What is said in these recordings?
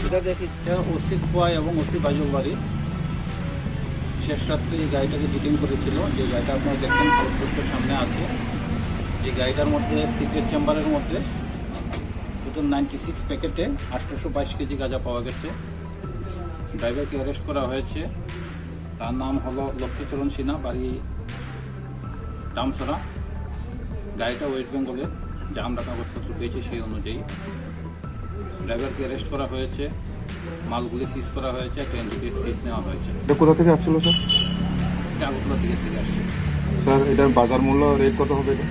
এটা দেখি ওসি খোয়া এবং ওসি বাইজল বাড়ি শেষ রাত্রে এই গাড়িটাকে ডিটেইন করেছিল। যে গাড়িটা আপনারা দেখছেন আউটপোস্টের সামনে আছে। এই গাড়িটার মধ্যে সিক্রেট চেম্বারের মধ্যে টোটাল 96 প্যাকেটে 822 কেজি গাঁজা পাওয়া গেছে। ড্রাইভারকে অ্যারেস্ট করা হয়েছে। তার নাম হলো লক্ষ্মীচরণ সিনহা, বাড়ি দামসরা। গাড়িটা ওয়েস্ট বেঙ্গলের, যা আমরা কাগজপত্র পেয়েছি সেই অনুযায়ী। ড্রাইভারকে অ্যারেস্ট করা হয়েছে, মালগুলি সিজ করা হয়েছে, একটা এনডিপিএস কেস নেওয়া হয়েছে। এটা কোথা থেকে আসছিল স্যার? এটা আগরতলা থেকে আসছে। স্যার এটার বাজার মূল্য রেট কত হবে এটা?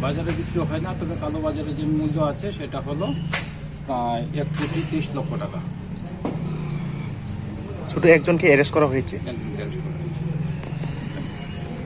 বাজারে বিক্রি হয় না, তবে কালো বাজারে যে মূল্য আছে সেটা হলো প্রায় 1,30,00,000 টাকা। শুধু একজনকে অ্যারেস্ট করা হয়েছে। একজনকে arrest করা হয়েছে।